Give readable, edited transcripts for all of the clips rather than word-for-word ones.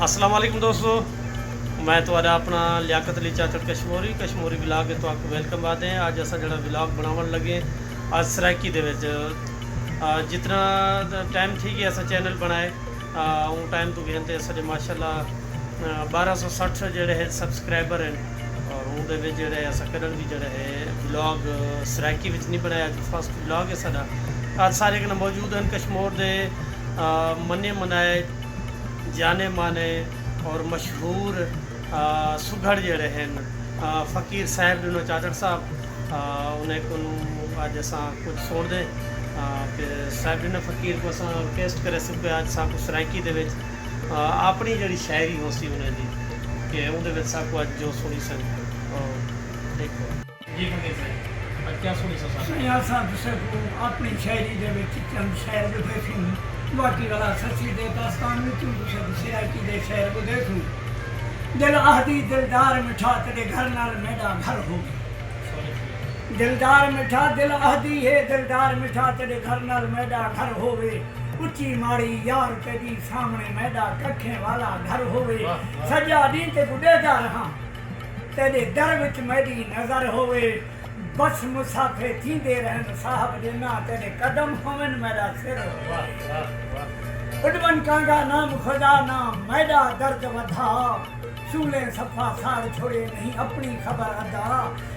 अस्सलाम वालेकुम दोस्तों, मैं ਤੁਹਾਡਾ अपना लियाकत अली चाचड़ कश्मीरी विलाग तो आपको वेलकम बात है। आज असा जड़ा विलाग बनावन लगे आज सराइकी दे विच जितना टाइम थी कि असा चैनल बनाए उन टाइम तो कहते असाडे माशाल्लाह 1260 जड़े है सब्सक्राइबर हैं और उनके विच जड़े असा करन भी जड़ा है विलाग सराइकी विच नहीं बनाया। अज फर्स्ट विलाग है साडा। आज सारे कने मौजूद हैं कश्मीर दे मने मनाए जाने माने और मशहूर सुघड़ जड़े हैं फ़कीर साहब जिन्होंने चाचड़ साहब उन्हें को अज असा कुछ सुन दे कि साहब ने फ़कीर को असा रिक्वेस्ट करे सके अज सा सराइकी दे विच अपनी जड़ी शायरी हो सी उन्हें दी कि उनके विच सा अज जो सुनी सन देखो जी फ़कीर साहब अज क्या सुनी सन अपनी शायरी दे विच चंद शायर लिखे सी बाकी वाला सची दे दास्तान में क्यों तुझे सराइकी दे शायर को देखूं। दिल आहदी दिलदार मिठा तेरे घर नाल मेरा घर हो दिलदार मिठा दिल आहदी है दिलदार मिठा तेरे घर नाल मेरा घर होवे उच्ची माड़ी यार तेरी सामने मेरा कखे वाला घर होवे सजा दी ते गुडेदा रहा तेरे दर विच मेरी नजर होवे बस मुसाफिर थींदे रहन साहब जिन्ना तेरे कदम होवन मेरा सिर उडवन कांगा नाम खुदा नाम मैदा दर्द वधा सूले सफा साल छोड़े नहीं अपनी खबर अदा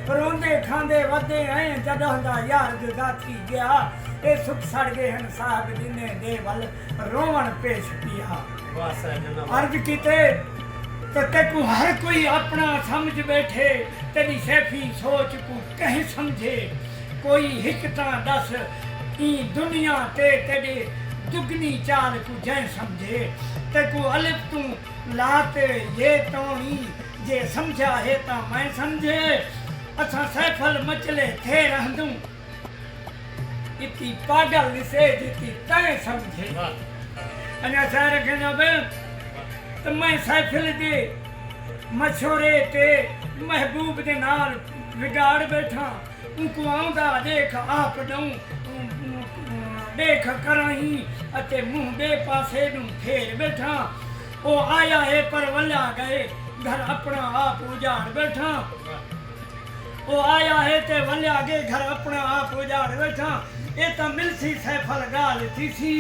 रोंदे खांदे वदे आए जदा यार जुदा थी गया ए सुख सड़ गए हैं साहब जिन्ने दे वल रोवन पेश किया अर्ज कीते तो तेकू हर कोई अपना समझ बैठे तेरी सैफी सोच को कहीं समझे कोई हिकता दस ई दुनिया ते तेरे दुगनी चाल को जै समझे तेकू अलिफ तू लाते ये तोणी जे समझा है ता मैं समझे असा सैफल मचले थे रहंदू इतनी पागल निसे जितनी तय समझे अना सारे कहना बे तो मैं सैफल दे मशोरे ते महबूब दे नाल विगाड़ बैठा उनको आउंदा देख आप दऊं देख कराही अते मुंह दे पासे नू फेर बैठा ओ आया है पर वल्या गए घर अपना आप उजाड़ बैठा ओ आया है ते वल्या गए घर अपना आप उजाड़ बैठा ये तो मिलसी सैफल गाल थी सी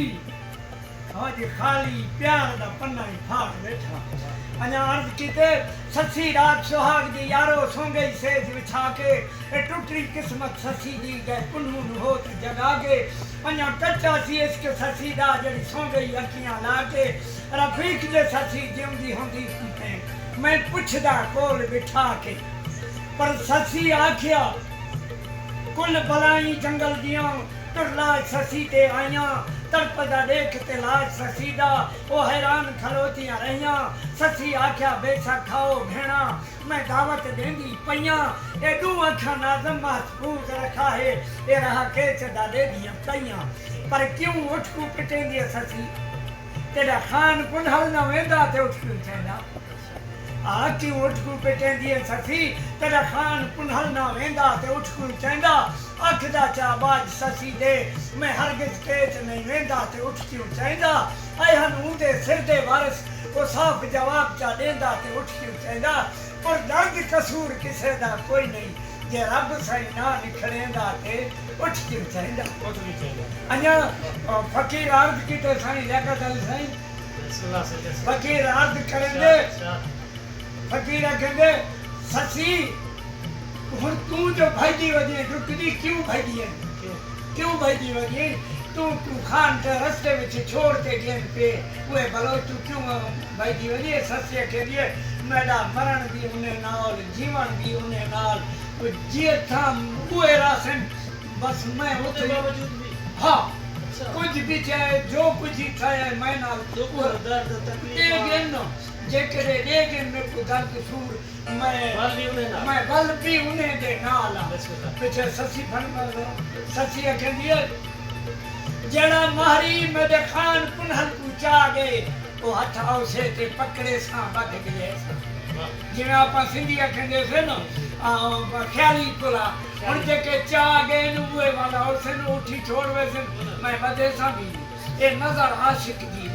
आज खाली प्यार दा पन्ना ही फाड़ बैठा अना अर्ज कीते सच्ची रात सुहाग दी यारो सो गई सेज बिछा के ए टुटरी किस्मत सच्ची दी गए पुनून होत जगा के अना कच्चा सी इसके सच्ची दा जड़ी सो गई अखियां ला के रफीक दे सच्ची जिंदी होंदी मैं पुछदा कोल बिठा के पर सच्ची आखिया कुल बलाई जंगल दियां तुरला सच्ची ते आइयां तड़पदा देख ते लाज ससीदा ओ हैरान खलोतियां रहियां ससी आख्या बेशक खाओ भेणा मैं दावत देंदी पईयां एडू अखा नाज़म महफूज रखा है ए रहा के चदा दे दियां पईयां पर क्यों उठ को पिटेंदी ससी तेरा खान पुनहल न वेंदा ते उठ को चेंदा आ क्यों उठ को पिटेंदी ससी तेरा खान पुनहल न वेंदा ते उठ को चेंदा अख दा चाबाज ससी दे मैं हरगिज केच नहीं वेंदा ते उठ क्यों चाहंदा ऐ हन उंदे सिर दे वारिस को साफ जवाब चा देंदा ते उठ क्यों चाहंदा पर दर्द कसूर किसे दा कोई नहीं जे रब सही ना निखड़ेंदा ते उठ क्यों चाहंदा उठ भी चाहंदा अन्या फकीर अर्ज कीते साईं लियाकत अली साईं फकीर अर्ज करेंदे फकीर कहंदे ससी हुन तू जो भाईजी वजे रुकदी क्यों भाईजी है क्यों भाईजी वजे तू खान के रास्ते में छोड़ के गेन पे वो भलो तू क्यों भाईजी वजे सस्य के लिए मेरा मरण भी उन्हें नाल जीवन भी उन्हें नाल वो जे था वो रासन बस मैं उते बावजूद भी हां कुछ भी चाहे जो कुछ ही चाहे मैं नाल दर्द तकलीफ गेन जेकरे लेकिन में को दर्द सूर मैं बल भी उन्हें दे नाल पीछे ससी फन ससी कहंदी जड़ा मारी मेरे खान पुनहल पूछा गए वो हथ औसे ते पकड़े सा बद गए जिवें आपा सिंधी कहंदे से ना ख्याली पुला हुन जेके चा गए नुए वाला औसे नु उठी छोड़ वैसे मैं बदे सा भी ए नजर आशिक दी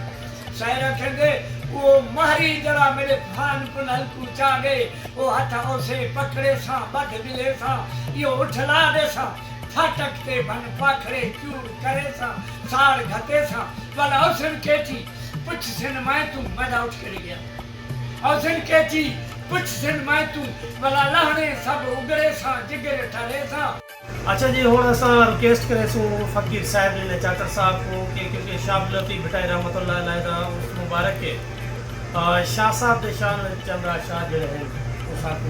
शायर कहंदे वो मारी जरा मेरे फान पुनल पूछा गए वो हथा उसे पकड़े सा बद मिले सा यो उठला दे सा फाटक ते बन पाखड़े चूर करे सा साड़ घते सा वाला औसन केची पुछ सिन मैं तू मदा उठ कर गया औसन केची पुछ सिन मैं तू वाला लहणे सब उगरे सा जिगरे ठरे सा। अच्छा जी, हुण असां रिक्वेस्ट करे सूं फ़कीर साहिब लीला चाकर साहब को कि क्योंकि शाह लतीफ़ भटाई रहमतुल्लाह अलैह दा उस मुबारक के शाह साहब दे शान चंद्रा शाह जिहड़े हैं वो साकू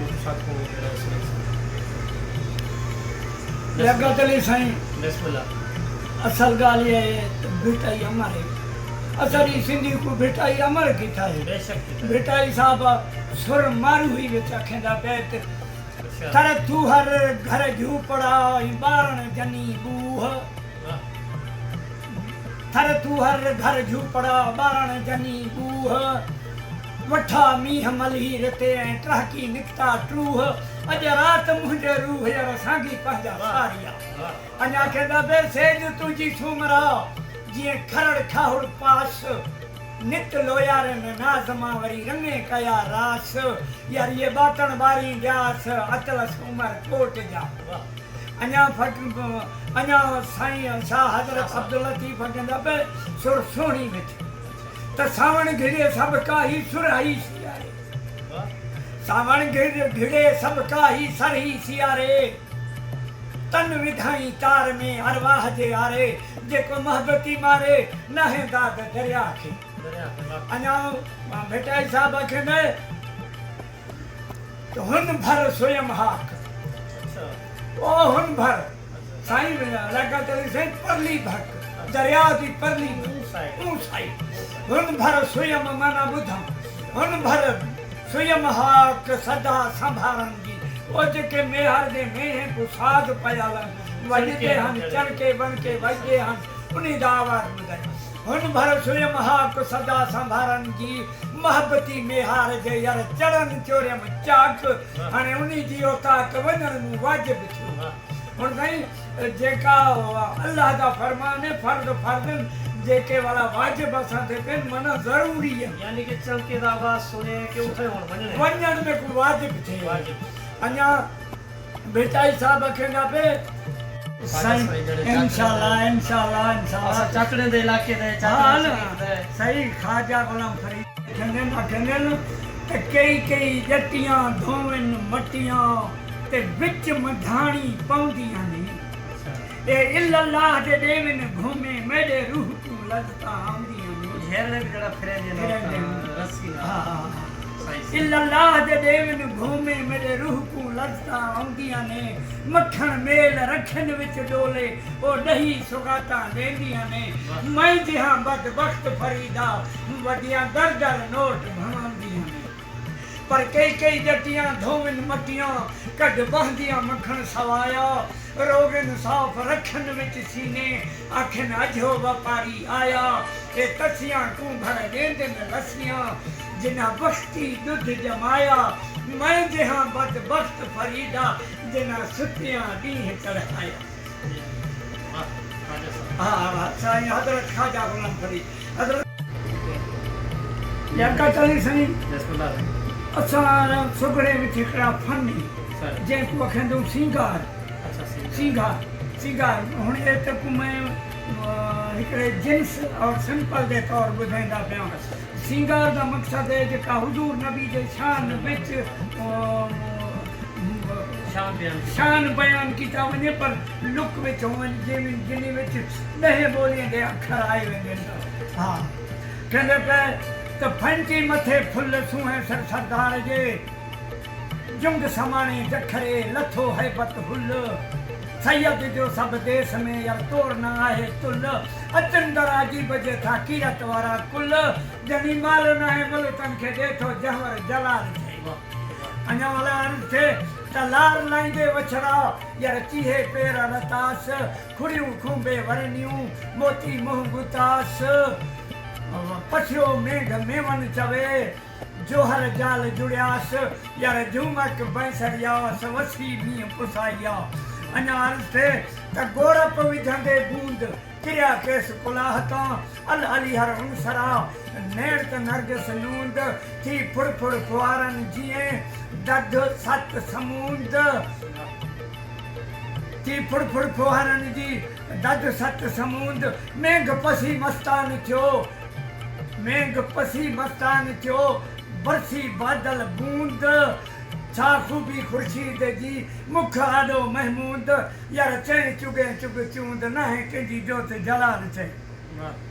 लगत अली साईं बिस्मिल्लाह। असल गाल ये है भटाई हमारे असली सिंधी को भटाई अमर किथा है बेशक भटाई साहब सुर मारू ही विच अखेंदा बैत तर तू हर घर झूपड़ा बारण जनी बूह थर तू हर घर झूपड़ा बारण जनी बूह वठा मीह मलही रते ऐं ट्रहकी निकता ट्रूह अज रात मुंहिंजे रूह यार सांगी पंहिंजा सारिया अञा खेंदा बे सेज तुंहिंजी सुमरा जीअं खरड़ खाहुड़ पास नित लोयारे में नाज़मा वरी रंगे कया रास यार ये बाटन बारी व्यास अतलस उमर कोट जा अञा साईं शाह हज़रत अब्दुल लतीफ़ कहंदा बे सुर सोणी विच त सावण घिड़े सब काही सुरही सियारे सावण घिड़े सब काही सरही सियारे तन विधाई तार में अरवाह जे आरे जेको मोहब्बती मारे नाहे दाद दरिया खे अञा भटाई साहब अखेंदे तो हुन भर स्वयं हाक ओ हुन भर साईं लगा तरी से परली भक दरिया दी परली ऊंचाई हुन भर स्वयं माना बुधम हुन भर स्वयं हाक सदा संभारन जी ओ जेके मेहर दे मेह को साध पयालन वजदे हम चढ़ के बन के वजदे हम उन्हीं दा आवाज बुधाई हुन भर स्वयं हाक सदा संभारन जी मोहब्बती मेहार जे यार चढ़न चोरम चाक हाणे उन्हीं जी ओताक वञण नूं वाजिब थियो हुन साईं जेका अल्लाह दा फरमान है फर्द जेके वाला वाजिब असां ते कन माना ज़रूरी है यानी कि चलके दा आवाज सुने के उठे हुण वञण में को वाजिब थे अञा भटाई साहब अखेंदा पे इंशाल्लाह चाकड़े दे इलाके दे सही ख्वाजा गुलाम फरीद कहंदे ते कई जट्टियां धोवन मटियां ते विच मधाणी पौंदियां ने ए इल्लल्लाह दे देवन घूमे मेरे रूह तू लजता आंदियां ने झेरने भी जड़ा फिरे ने रस्सी इल्लल्लाह दे देवन घूमे मेरे रूह को लजता आंदियां ने मक्खन मेल रखन विच डोले ओ दही सुगाता देंदियां ने मैं जिहां बदबख्त फरीदा वडियां दर नोट भणांदियां ने पर कई जटियां धोवन मटियां कड बहदियां मक्खन सवाया रोगन साफ रखन विच सीने आखन अजो व्यापारी आया ए तसियां तू भर देंदन रसियां जिना बख्ती दुध जमाया मैं जहां बदबख्त फरीदा जिना सुतियां दीह चढ़ाया। हाँ साईं हजरत ख्वाजा गुलाम फरीद हजरत यका चली सही असां सुगड़े में हिकिड़ा फन जंहिंखे अखंदो सिंगार सिंगार हुन तक मैं हिकिड़े जिन्स और सिंपल के तौर ॿुधाईंदा पिया सिंगार का मकसद है जेका हुजूर नबी के शान विच शान बयान किया वञे पर लुक विच हुअनि जिन विच 10 ॿोलियुनि जे अखर आए वेंदे हाँ कहंदे पिया त फंटी मथे फुल सूंहें सरदार जे जुंग समाणे जखरे लथो हैबत हुल सैयद जो सब देश में यार तोड़ न आहे तुल अचन दराजी बजे था कीरत वारा कुल जनी माल न है मुल्कन के देखो जहवर जलाल थे अञा वाला थे तलार लाइंदे वछड़ा यार चीहे पेर रतास खुड़ियूं खुंबे वरनियूं मोती मुंह गुतास पछियो मेघ मेवन चवे जोहर जाल जुड़ियास यार झूमक बैंसरिया वसी मींह पुसाइया अञा थे त गोरप विझंदे बूंद किरिया केस कुलाह तां अल अली हर उनसरा नेड़ त नरगिस नूंद थी फुड़ फुड़ फुआरनि जीअं दध सत समूंद थी फुड़ फुड़ फुआरनि जी दध सत समूंद मेघ पसी मस्तान थियो मेघ पसी मस्तान थियो बरसी बादल बूंद छा खूबी खुर्शीद जी मुख आॾो महमूद यार चई चुगे चुग चूंद न है कंहिंजी जोत जलाल चई। वाह